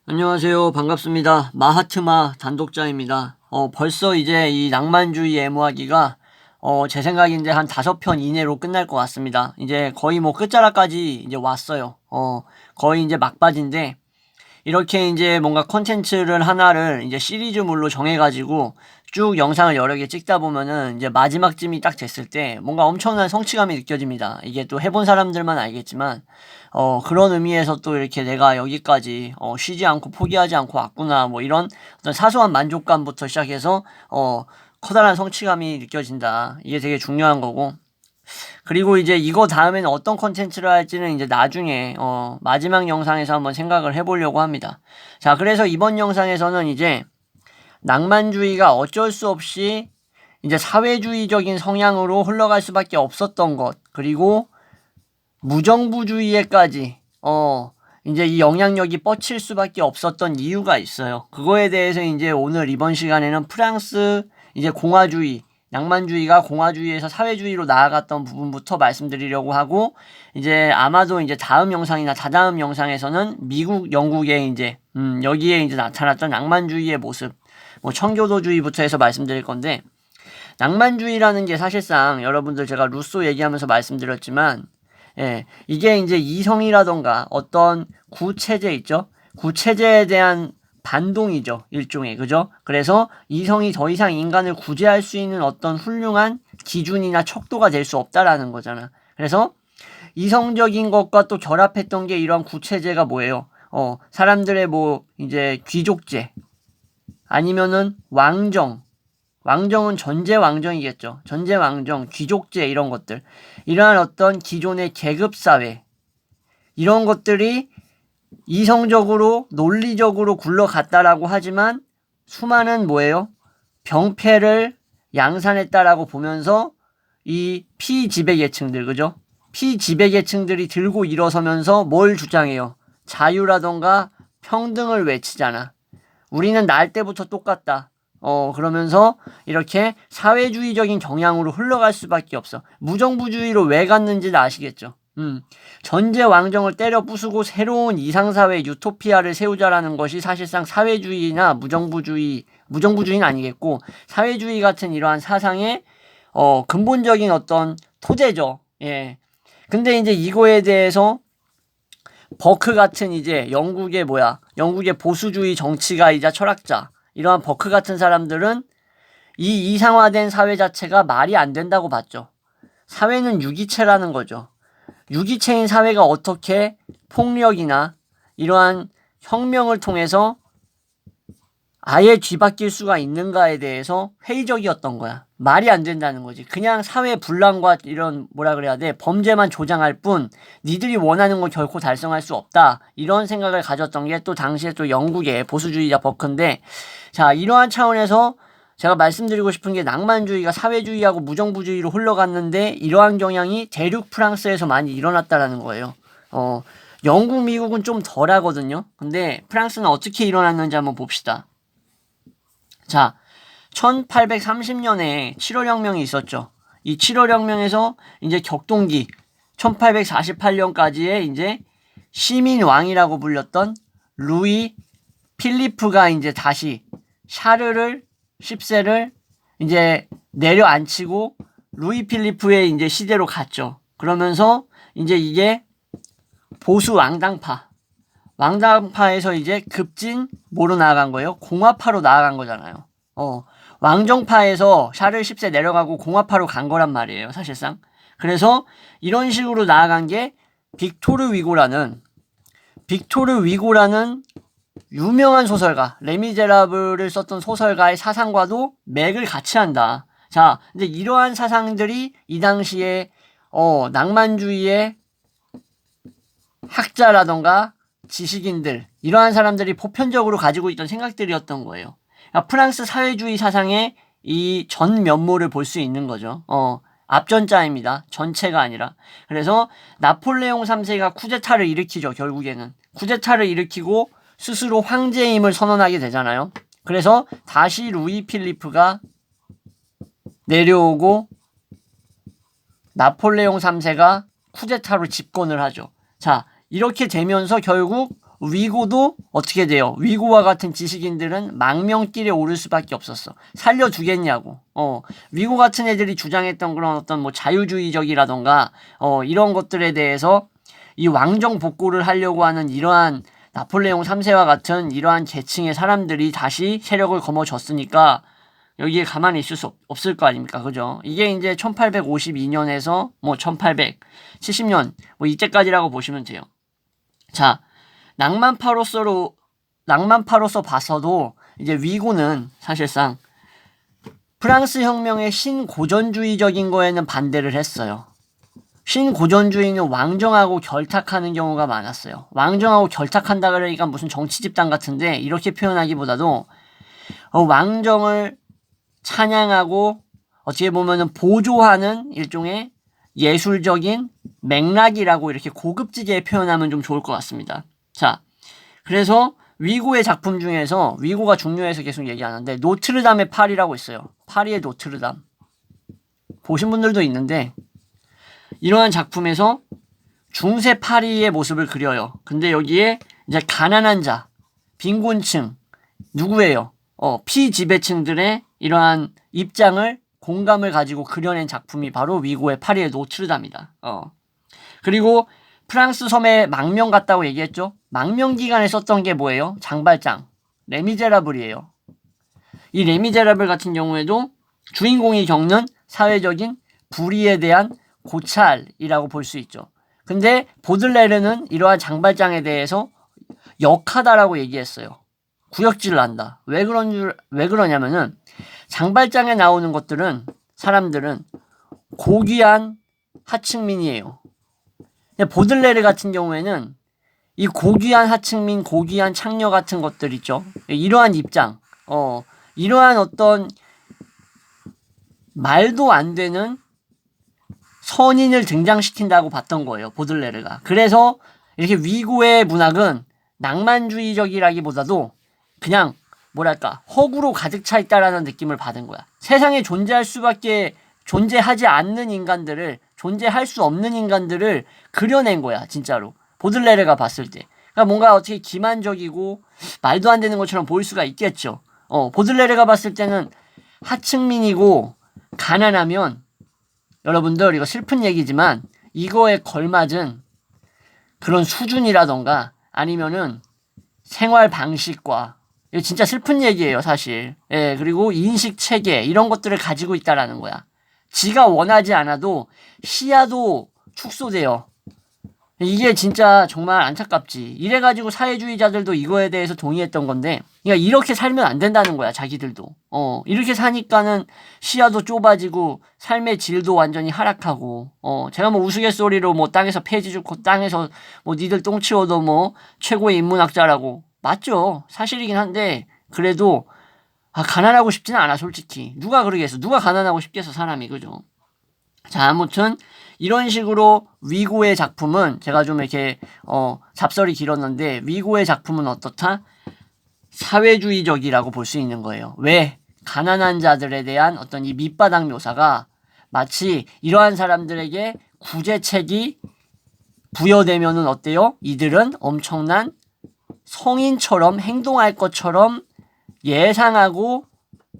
안녕하세요. 반갑습니다. 마하트마 단독자입니다. 벌써 이제 이 낭만주의 애무하기가 제 생각에 이제 한 5편 이내로 끝날 것 같습니다. 이제 거의 뭐 끝자락까지 이제 왔어요. 거의 이제 막바지인데 이렇게 이제 뭔가 콘텐츠를 하나를 이제 시리즈물로 정해가지고 쭉 영상을 여러 개 찍다 보면은 이제 마지막쯤이 딱 됐을 때 뭔가 엄청난 성취감이 느껴집니다. 이게 또 해본 사람들만 알겠지만, 그런 의미에서 또 이렇게 내가 여기까지, 쉬지 않고 포기하지 않고 왔구나, 뭐 이런 어떤 사소한 만족감부터 시작해서, 커다란 성취감이 느껴진다. 이게 되게 중요한 거고, 그리고 이제 이거 다음에는 어떤 컨텐츠를 할지는 이제 나중에 마지막 영상에서 한번 생각을 해보려고 합니다. 자, 그래서 이번 영상에서는 이제 낭만주의가 어쩔 수 없이 이제 사회주의적인 성향으로 흘러갈 수밖에 없었던 것, 그리고 무정부주의에까지 이제 이 영향력이 뻗칠 수밖에 없었던 이유가 있어요. 그거에 대해서 이제 오늘 이번 시간에는 프랑스 이제 공화주의, 낭만주의가 공화주의에서 사회주의로 나아갔던 부분부터 말씀드리려고 하고, 이제 아마도 이제 다음 영상이나 다다음 영상에서는 미국, 영국의 이제 여기에 이제 나타났던 낭만주의의 모습, 뭐 청교도주의부터 해서 말씀드릴 건데, 낭만주의라는 게 사실상 여러분들 제가 루소 얘기하면서 말씀드렸지만, 이게 이제 이성이라던가 어떤 구체제 있죠? 구체제에 대한 반동이죠. 일종의, 그죠? 그래서 이성이 더 이상 인간을 구제할 수 있는 어떤 훌륭한 기준이나 척도가 될 수 없다라는 거잖아. 그래서 이성적인 것과 또 결합했던 게 이런 구체제가 뭐예요? 사람들의 뭐 이제 귀족제 아니면은 왕정은 전제왕정이겠죠. 전제왕정, 귀족제 이런 것들. 이러한 어떤 기존의 계급사회 이런 것들이 이성적으로 논리적으로 굴러갔다라고 하지만 수많은 뭐예요? 병폐를 양산했다라고 보면서 이 피지배계층들, 그죠? 피지배계층들이 들고 일어서면서 뭘 주장해요? 자유라던가 평등을 외치잖아. 우리는 날 때부터 똑같다. 그러면서 이렇게 사회주의적인 경향으로 흘러갈 수밖에 없어. 무정부주의로 왜 갔는지는 아시겠죠? 전제 왕정을 때려 부수고 새로운 이상사회 유토피아를 세우자라는 것이 사실상 사회주의나 무정부주의는 아니겠고, 사회주의 같은 이러한 사상의, 근본적인 어떤 토대죠. 예. 근데 이제 이거에 대해서 버크 같은 이제 영국의 보수주의 정치가이자 철학자, 이러한 버크 같은 사람들은 이 이상화된 사회 자체가 말이 안 된다고 봤죠. 사회는 유기체라는 거죠. 유기체인 사회가 어떻게 폭력이나 이러한 혁명을 통해서 아예 뒤바뀔 수가 있는가에 대해서 회의적이었던 거야. 말이 안 된다는 거지. 그냥 사회 분란과 이런 뭐라 그래야 돼, 범죄만 조장할 뿐 니들이 원하는 건 결코 달성할 수 없다. 이런 생각을 가졌던 게 또 당시에 또 영국의 보수주의자 버크인데, 자, 이러한 차원에서 제가 말씀드리고 싶은 게 낭만주의가 사회주의하고 무정부주의로 흘러갔는데 이러한 경향이 대륙 프랑스에서 많이 일어났다라는 거예요. 영국, 미국은 좀 덜하거든요. 근데 프랑스는 어떻게 일어났는지 한번 봅시다. 자, 1830년에 7월혁명이 있었죠. 이 7월혁명에서 이제 격동기 1848년까지의 이제 시민왕이라고 불렸던 루이 필리프가 이제 다시 샤르를 10세를 이제 내려앉히고 루이 필리프의 이제 시대로 갔죠. 그러면서 이제 이게 보수 왕당파에서 이제 급진 뭐로 나아간 거예요? 공화파로 나아간 거잖아요. 왕정파에서 샤를 10세 내려가고 공화파로 간 거란 말이에요, 사실상. 그래서 이런 식으로 나아간 게 빅토르 위고라는 유명한 소설가, 레미제라블을 썼던 소설가의 사상과도 맥을 같이 한다. 자, 근데 이러한 사상들이 이 당시에 낭만주의의 학자라던가 지식인들, 이러한 사람들이 보편적으로 가지고 있던 생각들이었던 거예요. 그러니까 프랑스 사회주의 사상의 이 전 면모를 볼 수 있는 거죠. 앞전자입니다. 전체가 아니라. 그래서 나폴레옹 3세가 쿠데타를 일으키죠. 결국에는 쿠데타를 일으키고 스스로 황제임을 선언하게 되잖아요. 그래서 다시 루이 필리프가 내려오고 나폴레옹 3세가 쿠데타로 집권을 하죠. 자, 이렇게 되면서 결국 위고도 어떻게 돼요? 위고와 같은 지식인들은 망명길에 오를 수밖에 없었어. 살려주겠냐고. 위고 같은 애들이 주장했던 그런 어떤 뭐 자유주의적이라던가 이런 것들에 대해서 이 왕정 복구를 하려고 하는 이러한 나폴레옹 3세와 같은 이러한 계층의 사람들이 다시 세력을 거머쥐었으니까 여기에 가만히 있을 수 없을 거 아닙니까? 그죠? 이게 이제 1852년에서 뭐 1870년 뭐 이때까지라고 보시면 돼요. 자, 낭만파로서 봐서도 이제 위고는 사실상 프랑스 혁명의 신고전주의적인 거에는 반대를 했어요. 신고전주의는 왕정하고 결탁하는 경우가 많았어요. 왕정하고 결탁한다 그러니까 무슨 정치 집단 같은데 이렇게 표현하기보다도 왕정을 찬양하고 어떻게 보면은 보조하는 일종의 예술적인 맥락이라고 이렇게 고급지게 표현하면 좀 좋을 것 같습니다. 자, 그래서 위고의 작품 중에서 위고가 중요해서 계속 얘기하는데 노트르담의 파리라고 있어요. 파리의 노트르담. 보신 분들도 있는데 이러한 작품에서 중세 파리의 모습을 그려요. 근데 여기에 이제 가난한 자, 빈곤층, 누구예요? 피지배층들의 이러한 입장을 공감을 가지고 그려낸 작품이 바로 위고의 파리의 노트르담이다. 그리고 프랑스 섬에 망명 갔다고 얘기했죠. 망명 기간에 썼던 게 뭐예요? 장발장, 레미제라블이에요. 이 레미제라블 같은 경우에도 주인공이 겪는 사회적인 불의에 대한 고찰이라고 볼 수 있죠. 근데 보들레르는 이러한 장발장에 대해서 역하다라고 얘기했어요. 구역질을 한다. 왜 그러냐면은 장발장에 나오는 것들은 사람들은 고귀한 하층민이에요. 보들레르 같은 경우에는 이 고귀한 하층민, 고귀한 창녀 같은 것들 있죠. 이러한 입장, 이러한 어떤 말도 안 되는 선인을 등장시킨다고 봤던 거예요. 보들레르가. 그래서 이렇게 위고의 문학은 낭만주의적이라기보다도 그냥 뭐랄까 허구로 가득 차 있다라는 느낌을 받은 거야. 세상에 존재하지 않는 인간들을, 존재할 수 없는 인간들을 그려낸 거야. 진짜로. 보들레르가 봤을 때. 그러니까 뭔가 어떻게 기만적이고 말도 안 되는 것처럼 보일 수가 있겠죠. 보들레르가 봤을 때는 하층민이고 가난하면 여러분들 이거 슬픈 얘기지만 이거에 걸맞은 그런 수준이라던가 아니면은 생활 방식과 이거 진짜 슬픈 얘기예요, 사실. 예, 그리고 인식 체계 이런 것들을 가지고 있다라는 거야. 지가 원하지 않아도 시야도 축소돼요. 이게 진짜 정말 안타깝지. 이래가지고 사회주의자들도 이거에 대해서 동의했던 건데, 그러니까 이렇게 살면 안 된다는 거야, 자기들도. 이렇게 사니까는 시야도 좁아지고, 삶의 질도 완전히 하락하고, 제가 뭐 우스갯소리로 뭐 땅에서 폐지 좋고, 땅에서 뭐 니들 똥 치워도 뭐 최고의 인문학자라고. 맞죠. 사실이긴 한데, 그래도, 가난하고 싶지는 않아, 솔직히. 누가 그러겠어. 누가 가난하고 싶겠어, 사람이. 그죠? 자, 아무튼, 이런 식으로 위고의 작품은 제가 좀 이렇게 잡설이 길었는데 위고의 작품은 어떻다? 사회주의적이라고 볼 수 있는 거예요. 왜? 가난한 자들에 대한 어떤 이 밑바닥 묘사가 마치 이러한 사람들에게 구제책이 부여되면은 어때요? 이들은 엄청난 성인처럼 행동할 것처럼 예상하고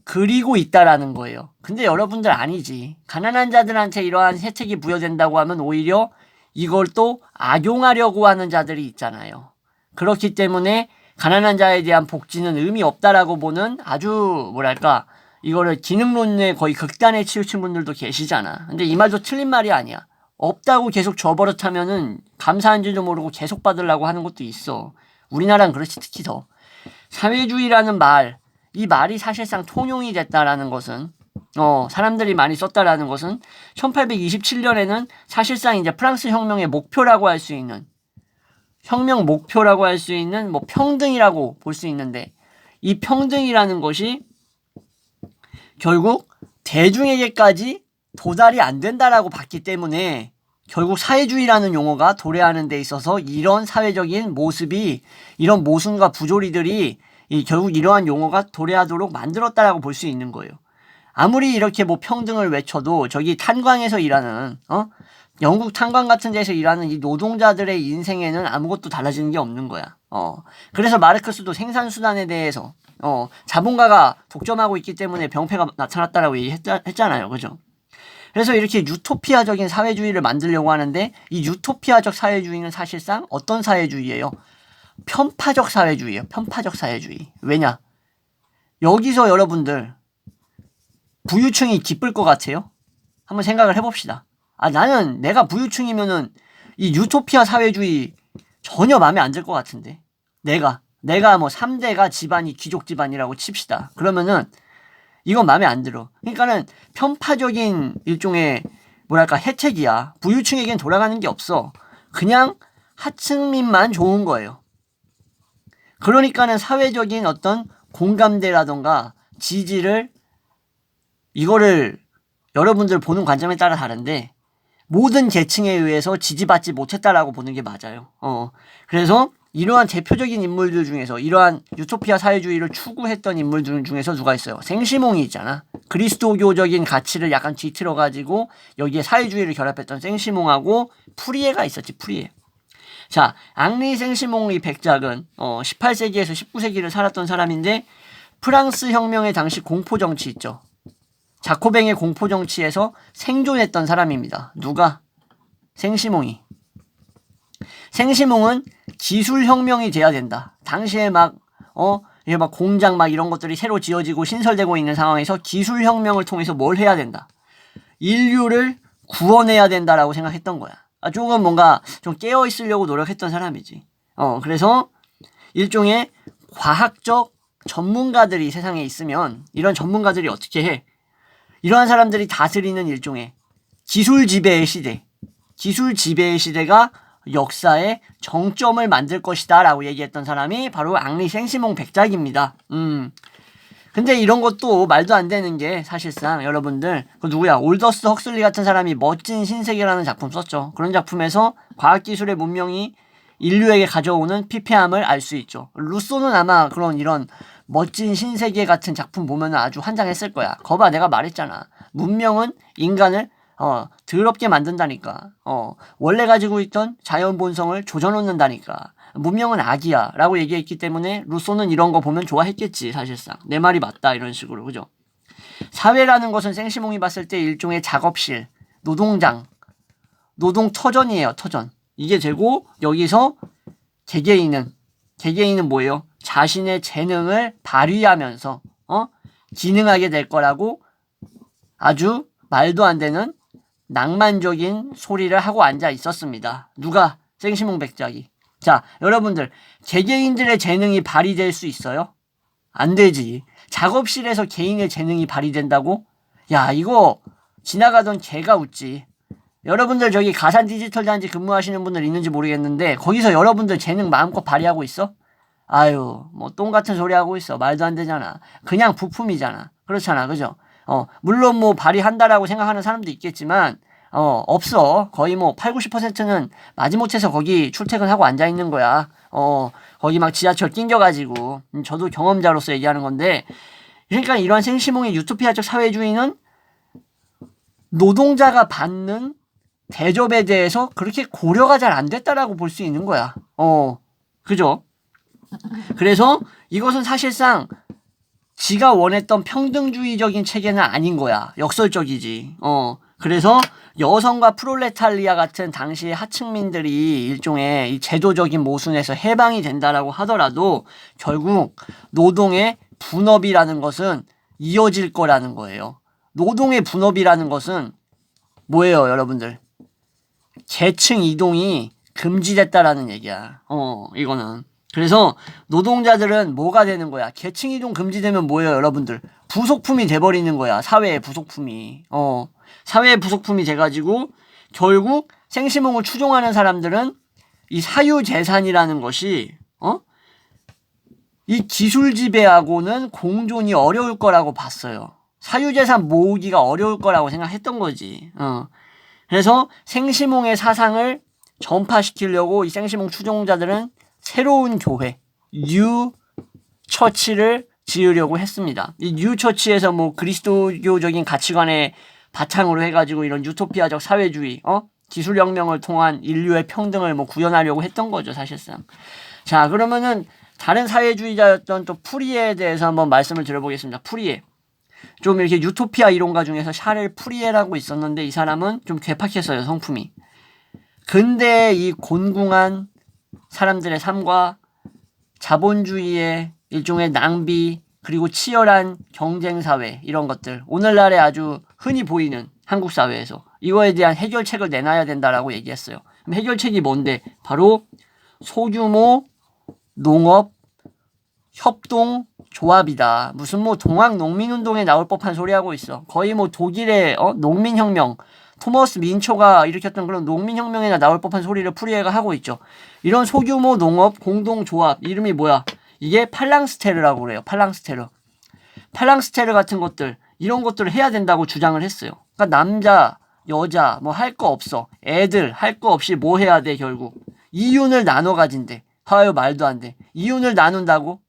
그리고 있다라는 거예요. 근데 여러분들 아니지. 가난한 자들한테 이러한 혜택이 부여된다고 하면 오히려 이걸 또 악용하려고 하는 자들이 있잖아요. 그렇기 때문에 가난한 자에 대한 복지는 의미 없다라고 보는 아주 뭐랄까 이거를 기능론에 거의 극단에 치우친 분들도 계시잖아. 근데 이 말도 틀린 말이 아니야. 없다고 계속 줘버릇하면은 감사한지도 모르고 계속 받으려고 하는 것도 있어. 우리나라는 그렇지 특히 더. 사회주의라는 말, 이 말이 사실상 통용이 됐다라는 것은 사람들이 많이 썼다라는 것은 1827년에는 사실상 이제 프랑스 혁명의 목표라고 할 수 있는 혁명 목표라고 할 수 있는 뭐 평등이라고 볼 수 있는데 이 평등이라는 것이 결국 대중에게까지 도달이 안 된다라고 봤기 때문에 결국 사회주의라는 용어가 도래하는 데 있어서 이런 사회적인 모습이 이런 모순과 부조리들이 결국 이러한 용어가 도래하도록 만들었다라고 볼 수 있는 거예요. 아무리 이렇게 뭐 평등을 외쳐도 저기 탄광에서 일하는 영국 탄광 같은 데서 일하는 이 노동자들의 인생에는 아무것도 달라지는 게 없는 거야. 그래서 마르크스도 생산수단에 대해서 자본가가 독점하고 있기 때문에 병폐가 나타났다라고 얘기했잖아요. 그죠? 그래서 이렇게 유토피아적인 사회주의를 만들려고 하는데 이 유토피아적 사회주의는 사실상 어떤 사회주의예요? 편파적 사회주의예요. 편파적 사회주의. 왜냐? 여기서 여러분들 부유층이 기쁠 것 같아요? 한번 생각을 해봅시다. 나는 내가 부유층이면은 이 유토피아 사회주의 전혀 마음에 안 들 것 같은데. 내가 뭐 3대가 집안이 귀족 집안이라고 칩시다. 그러면은 이건 마음에 안 들어. 그러니까는 편파적인 일종의 뭐랄까 혜택이야. 부유층에겐 돌아가는 게 없어. 그냥 하층민만 좋은 거예요. 그러니까는 사회적인 어떤 공감대라던가 지지를 이거를 여러분들 보는 관점에 따라 다른데 모든 계층에 의해서 지지받지 못했다라고 보는 게 맞아요. 그래서 이러한 대표적인 인물들 중에서 이러한 유토피아 사회주의를 추구했던 인물들 중에서 누가 있어요? 생시몽이 있잖아. 그리스도교적인 가치를 약간 뒤틀어가지고 여기에 사회주의를 결합했던 생시몽하고 프리에가 있었지. 프리에. 자, 앙리 생시몽 이 백작은 18세기에서 19세기를 살았던 사람인데 프랑스 혁명의 당시 공포정치 있죠. 자코뱅의 공포정치에서 생존했던 사람입니다. 누가? 생시몽이. 생시몽은 기술혁명이 돼야 된다. 당시에 막 공장 막 이런 것들이 새로 지어지고 신설되고 있는 상황에서 기술혁명을 통해서 뭘 해야 된다. 인류를 구원해야 된다라고 생각했던 거야. 조금 뭔가 좀 깨어있으려고 노력했던 사람이지. 그래서 일종의 과학적 전문가들이 세상에 있으면 이런 전문가들이 어떻게 해? 이러한 사람들이 다스리는 일종의 기술 지배의 시대. 기술 지배의 시대가 역사의 정점을 만들 것이다 라고 얘기했던 사람이 바로 앙리 생시몽 백작입니다. 근데 이런 것도 말도 안 되는 게 사실상 여러분들 그 누구야? 올더스 헉슬리 같은 사람이 멋진 신세계라는 작품 썼죠. 그런 작품에서 과학기술의 문명이 인류에게 가져오는 피폐함을 알 수 있죠. 루소는 아마 그런 이런 멋진 신세계 같은 작품 보면 아주 환장했을 거야. 거봐 내가 말했잖아. 문명은 인간을 더럽게 만든다니까. 원래 가지고 있던 자연 본성을 조져놓는다니까. 문명은 악이야 라고 얘기했기 때문에 루소는 이런 거 보면 좋아했겠지. 사실상 내 말이 맞다 이런 식으로. 그죠? 사회라는 것은 생시몽이 봤을 때 일종의 작업실, 노동장, 노동터전이에요. 터전. 이게 되고 여기서 개개인은 뭐예요? 자신의 재능을 발휘하면서 기능하게 될 거라고 아주 말도 안 되는 낭만적인 소리를 하고 앉아 있었습니다. 누가? 생시몽 백작이. 자, 여러분들 개개인들의 재능이 발휘될 수 있어요? 안 되지. 작업실에서 개인의 재능이 발휘된다고? 야, 이거 지나가던 개가 웃지. 여러분들 저기 가산 디지털 단지 근무하시는 분들 있는지 모르겠는데 거기서 여러분들 재능 마음껏 발휘하고 있어? 아유, 뭐 똥 같은 소리 하고 있어. 말도 안 되잖아. 그냥 부품이잖아. 그렇잖아. 그죠? 물론 뭐 발휘한다라고 생각하는 사람도 있겠지만 없어. 거의 뭐 8, 90%는 마지못해서 거기 출퇴근하고 앉아 있는 거야. 거기 막 지하철 낑겨가지고. 저도 경험자로서 얘기하는 건데 그러니까 이러한 생시몽의 유토피아적 사회주의는 노동자가 받는 대접에 대해서 그렇게 고려가 잘 안 됐다라고 볼 수 있는 거야. 그죠? 그래서 이것은 사실상 지가 원했던 평등주의적인 체계는 아닌 거야. 역설적이지. 그래서 여성과 프롤레탈리아 같은 당시의 하층민들이 일종의 이 제도적인 모순에서 해방이 된다라고 하더라도 결국 노동의 분업이라는 것은 이어질 거라는 거예요. 노동의 분업이라는 것은 뭐예요, 여러분들? 계층 이동이 금지됐다라는 얘기야. 이거는. 그래서 노동자들은 뭐가 되는 거야? 계층 이동 금지되면 뭐예요, 여러분들? 부속품이 돼버리는 거야. 사회의 부속품이. 사회의 부속품이 돼가지고 결국 생시몽을 추종하는 사람들은 이 사유재산이라는 것이 이 기술 지배하고는 공존이 어려울 거라고 봤어요. 사유재산 모으기가 어려울 거라고 생각했던 거지. 그래서 생시몽의 사상을 전파시키려고 이 생시몽 추종자들은 새로운 교회, 뉴 처치를 지으려고 했습니다. 이 뉴 처치에서 뭐 그리스도교적인 가치관의 바탕으로 해가지고 이런 유토피아적 사회주의, 기술혁명을 통한 인류의 평등을 뭐 구현하려고 했던 거죠, 사실상. 자, 그러면은 다른 사회주의자였던 또 푸리에에 대해서 한번 말씀을 드려보겠습니다. 푸리에. 좀 이렇게 유토피아 이론가 중에서 샤를 푸리에라고 있었는데 이 사람은 좀 괴팍했어요, 성품이. 근대 이 곤궁한 사람들의 삶과 자본주의의 일종의 낭비, 그리고 치열한 경쟁사회, 이런 것들, 오늘날에 아주 흔히 보이는 한국 사회에서 이거에 대한 해결책을 내놔야 된다라고 얘기했어요. 그럼 해결책이 뭔데? 바로 소규모 농업 협동 조합이다. 무슨 뭐 동학 농민운동에 나올 법한 소리 하고 있어. 거의 뭐 독일의 농민혁명, 토머스 민초가 일으켰던 그런 농민혁명에나 나올 법한 소리를 푸리에가 하고 있죠. 이런 소규모 농업 공동조합 이름이 뭐야? 이게 팔랑스테르라고 그래요. 팔랑스테르. 팔랑스테르 같은 것들, 이런 것들을 해야 된다고 주장을 했어요. 그러니까 남자, 여자 뭐 할 거 없어. 애들 할 거 없이 뭐 해야 돼 결국? 이윤을 나눠 가진대. 하여 말도 안 돼. 이윤을 나눈다고?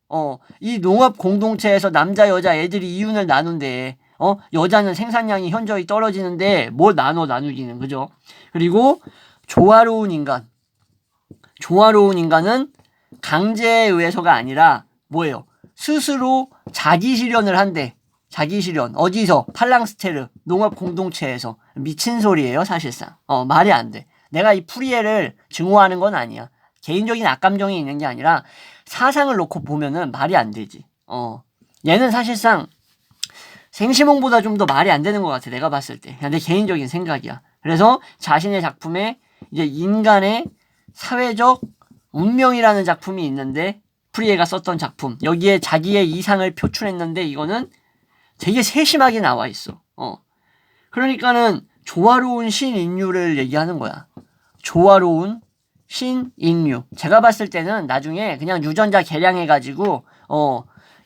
이 농업 공동체에서 남자, 여자, 애들이 이윤을 나눈대. 여자는 생산량이 현저히 떨어지는데 뭘 나누기는, 그죠? 그리고 조화로운 인간. 조화로운 인간은 강제에 의해서가 아니라 뭐예요? 스스로 자기 실현을 한대. 자기 실현. 어디서? 팔랑스테르 농업 공동체에서. 미친 소리예요, 사실상. 말이 안 돼. 내가 이 푸리에를 증오하는 건 아니야. 개인적인 악감정이 있는 게 아니라 사상을 놓고 보면은 말이 안 되지. 얘는 사실상 생시몽보다 좀 더 말이 안 되는 것 같아, 내가 봤을 때. 그냥 내 개인적인 생각이야. 그래서 자신의 작품에 이제 인간의 사회적 운명이라는 작품이 있는데, 푸리에가 썼던 작품, 여기에 자기의 이상을 표출했는데 이거는 되게 세심하게 나와 있어. 그러니까는 조화로운 신인류를 얘기하는 거야. 조화로운 신인류. 제가 봤을 때는 나중에 그냥 유전자 개량해가지고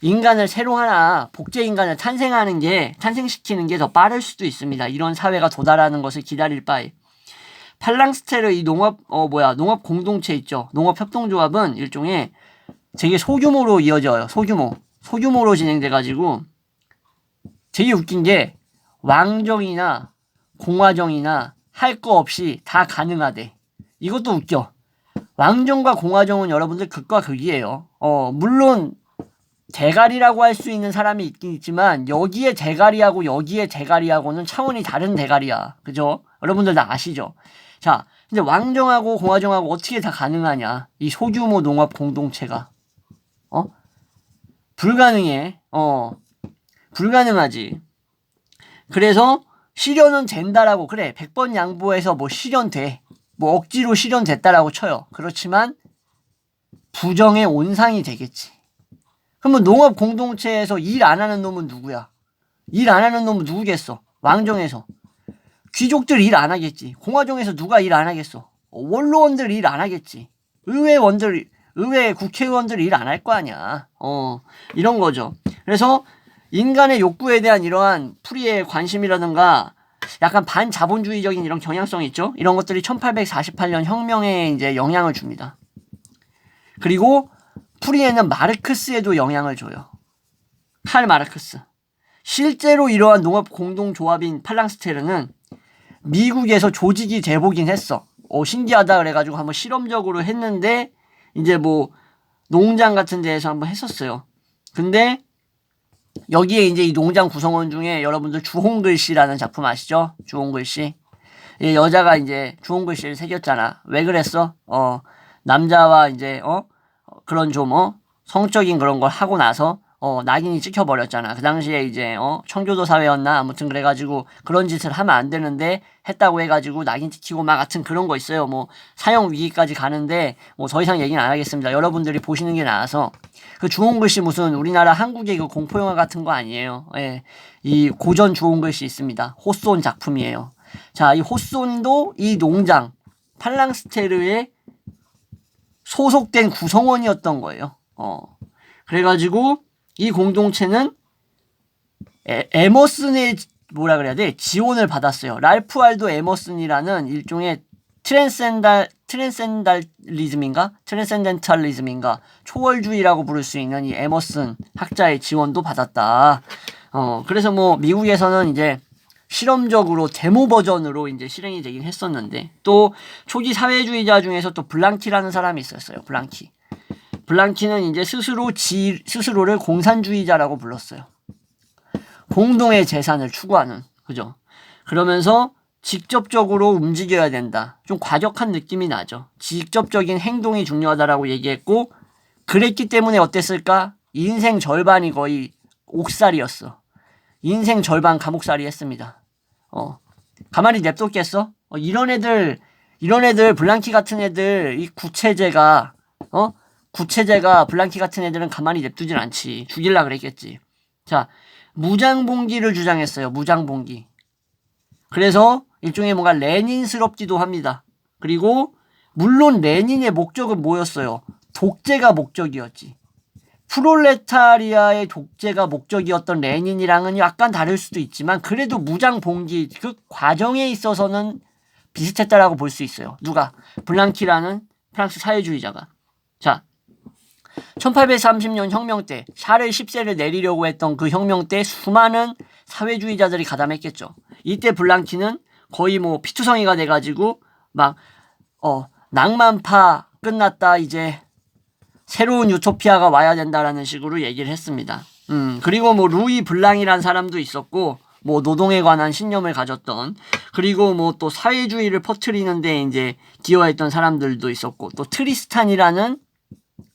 인간을 새로 하나, 복제 인간을 탄생시키는 게 더 빠를 수도 있습니다. 이런 사회가 도달하는 것을 기다릴 바에. 팔랑스테르 이 농업 공동체 있죠. 농업 협동조합은 일종의 되게 소규모로 이어져요. 소규모로 진행돼가지고 되게 웃긴 게 왕정이나 공화정이나 할 거 없이 다 가능하대. 이것도 웃겨. 왕정과 공화정은 여러분들 극과 극이에요. 물론 대가리라고 할 수 있는 사람이 있긴 있지만 여기에 대가리하고 여기에 대가리하고는 차원이 다른 대가리야. 그죠? 여러분들 다 아시죠? 자, 근데 왕정하고 공화정하고 어떻게 다 가능하냐? 이 소규모 농업 공동체가. 불가능해. 불가능하지. 그래서 실현은 된다라고, 그래, 100번 양보해서 뭐 실현돼. 뭐 억지로 실현됐다라고 쳐요. 그렇지만 부정의 온상이 되겠지. 그러면 농업 공동체에서 일 안 하는 놈은 누구야? 일 안 하는 놈은 누구겠어? 왕정에서. 귀족들 일 안 하겠지. 공화정에서 누가 일 안 하겠어? 원로원들 일 안 하겠지. 의회 국회의원들 일 안 할 거 아니야. 이런 거죠. 그래서 인간의 욕구에 대한 이러한 푸리의 관심이라든가 약간 반자본주의적인 이런 경향성이 있죠. 이런 것들이 1848년 혁명에 이제 영향을 줍니다. 그리고 푸리에는 마르크스에도 영향을 줘요. 칼 마르크스. 실제로 이러한 농업 공동조합인 팔랑스테르는 미국에서 조직이 돼보긴 했어. 신기하다 그래가지고 한번 실험적으로 했는데 이제 뭐 농장 같은 데에서 한번 했었어요. 근데 여기에 이제 이 농장 구성원 중에 여러분들 주홍글씨라는 작품 아시죠? 주홍글씨. 여자가 이제 주홍글씨를 새겼잖아. 왜 그랬어? 남자와 이제 그런 좀 성적인 그런 걸 하고 나서 낙인이 찍혀버렸잖아. 그 당시에 이제 청교도 사회였나 아무튼 그래가지고 그런 짓을 하면 안 되는데 했다고 해가지고 낙인 찍히고 막 같은 그런 거 있어요. 뭐 사형 위기까지 가는데 뭐 더 이상 얘기는 안 하겠습니다. 여러분들이 보시는 게 나아서. 그 주홍글씨 무슨 우리나라 한국의 그 공포영화 같은 거 아니에요. 예. 이 고전 주홍글씨 있습니다. 호손 작품이에요. 자, 이 호손도 이 농장 팔랑스테르의 소속된 구성원이었던 거예요. 그래가지고 이 공동체는 에머슨의 뭐라 그래야 돼? 지원을 받았어요. 랄프 알도 에머슨이라는 일종의 트랜센달리즘인가 초월주의라고 부를 수 있는 이 에머슨 학자의 지원도 받았다. 그래서 뭐 미국에서는 이제 실험적으로 데모 버전으로 이제 실행이 되긴 했었는데, 또 초기 사회주의자 중에서 또 블랑키라는 사람이 있었어요. 블랑키는 이제 스스로를 공산주의자라고 불렀어요. 공동의 재산을 추구하는, 그죠? 그러면서 직접적으로 움직여야 된다. 좀 과격한 느낌이 나죠. 직접적인 행동이 중요하다라고 얘기했고, 그랬기 때문에 어땠을까? 인생 절반이 거의 옥살이였어. 인생 절반 감옥살이 했습니다. 가만히 냅뒀겠어? 이런 애들 블랑키 같은 애들, 이 구체제가 블랑키 같은 애들은 가만히 냅두진 않지. 죽일라 그랬겠지. 자, 무장봉기를 주장했어요. 무장봉기. 그래서 일종의 뭔가 레닌스럽기도 합니다. 그리고 물론 레닌의 목적은 뭐였어요? 독재가 목적이었지. 프롤레타리아의 독재가 목적이었던 레닌이랑은 약간 다를 수도 있지만 그래도 무장봉기 그 과정에 있어서는 비슷했다라고 볼 수 있어요. 누가? 블랑키라는 프랑스 사회주의자가. 자, 1830년 혁명 때 샤를 10세를 내리려고 했던 그 혁명 때 수많은 사회주의자들이 가담했겠죠. 이때 블랑키는 거의 뭐 피투성이가 돼가지고 막 낭만파 끝났다, 이제 새로운 유토피아가 와야 된다라는 식으로 얘기를 했습니다. 그리고 뭐 루이 블랑이라는 사람도 있었고, 뭐 노동에 관한 신념을 가졌던, 그리고 뭐 또 사회주의를 퍼뜨리는데 이제 기여했던 사람들도 있었고, 또 트리스탄이라는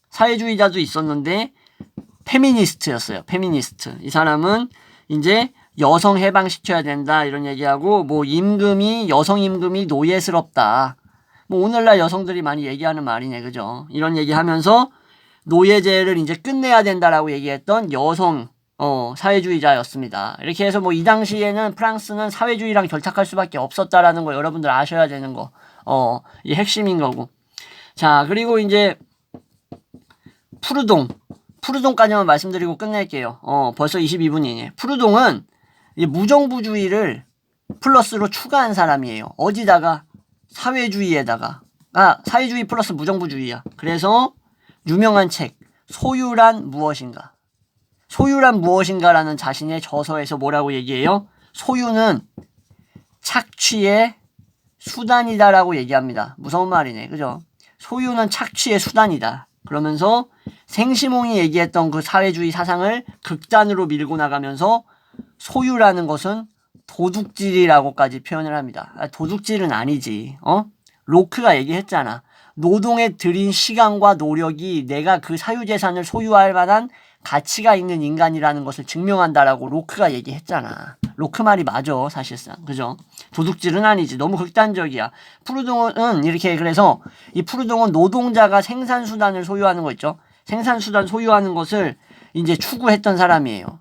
사회주의자도 있었는데 페미니스트였어요. 페미니스트. 이 사람은 이제 여성 해방시켜야 된다 이런 얘기하고, 뭐 여성 임금이 노예스럽다. 뭐 오늘날 여성들이 많이 얘기하는 말이네, 그죠? 이런 얘기하면서 노예제를 이제 끝내야 된다라고 얘기했던 여성 사회주의자였습니다. 이렇게 해서 뭐 이 당시에는 프랑스는 사회주의랑 결탁할 수밖에 없었다라는 거 여러분들 아셔야 되는 거, 이 핵심인 거고. 자, 그리고 이제 푸르동까지만 말씀드리고 끝낼게요. 벌써 22분이네. 푸르동은 이제 무정부주의를 플러스로 추가한 사람이에요. 어디다가? 사회주의에다가. 사회주의 플러스 무정부주의야. 그래서 유명한 책, 소유란 무엇인가. 소유란 무엇인가라는 자신의 저서에서 뭐라고 얘기해요? 소유는 착취의 수단이다라고 얘기합니다. 무서운 말이네, 그죠? 소유는 착취의 수단이다. 그러면서 생시몽이 얘기했던 그 사회주의 사상을 극단으로 밀고 나가면서 소유라는 것은 도둑질이라고까지 표현을 합니다. 도둑질은 아니지. 로크가 얘기했잖아. 노동에 들인 시간과 노력이 내가 그 사유재산을 소유할 만한 가치가 있는 인간이라는 것을 증명한다라고 로크가 얘기했잖아. 로크 말이 맞아, 사실상. 그죠? 도둑질은 아니지. 너무 극단적이야. 푸르동은 이렇게, 그래서 이 푸르동은 노동자가 생산수단을 소유하는 거 있죠? 생산수단 소유하는 것을 이제 추구했던 사람이에요.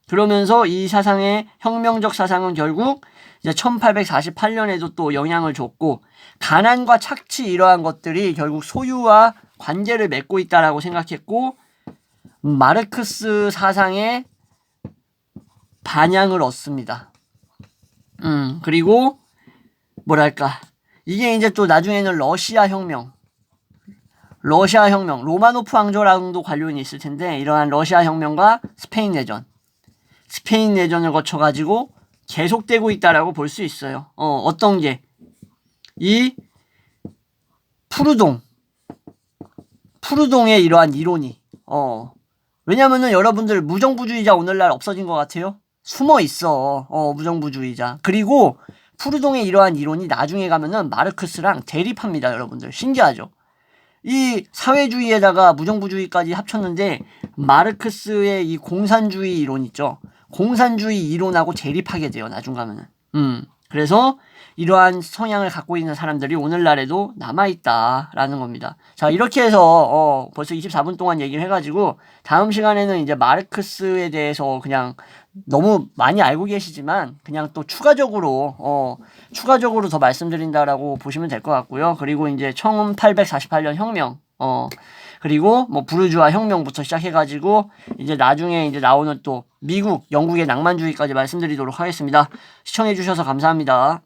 그러면서 이 사상의 혁명적 사상은 결국 이제 1848년에도 또 영향을 줬고, 가난과 착취 이러한 것들이 결국 소유와 관계를 맺고 있다라고 생각했고, 마르크스 사상의 반향을 얻습니다. 그리고 뭐랄까, 이게 이제 또 나중에는 러시아 혁명, 로마노프 왕조랑도 관련이 있을 텐데, 이러한 러시아 혁명과 스페인 내전을 거쳐가지고 계속되고 있다라고 볼 수 있어요. 어떤 게? 이 푸르동의 이러한 이론이, 왜냐면은 여러분들 무정부주의자 오늘날 없어진 것 같아요? 숨어 있어. 무정부주의자. 그리고 푸르동의 이러한 이론이 나중에 가면은 마르크스랑 대립합니다, 여러분들. 신기하죠? 이 사회주의에다가 무정부주의까지 합쳤는데, 마르크스의 이 공산주의 이론 있죠? 공산주의 이론하고 대립하게 돼요, 나중 가면은. 그래서 이러한 성향을 갖고 있는 사람들이 오늘날에도 남아있다라는 겁니다. 자, 이렇게 해서 벌써 24분 동안 얘기를 해가지고, 다음 시간에는 이제 마르크스에 대해서 그냥 너무 많이 알고 계시지만 그냥 또 추가적으로 더 말씀드린다라고 보시면 될 것 같고요. 그리고 이제 1848년 혁명, 그리고 뭐 부르주아 혁명부터 시작해가지고 이제 나중에 이제 나오는 또 미국, 영국의 낭만주의까지 말씀드리도록 하겠습니다. 시청해주셔서 감사합니다.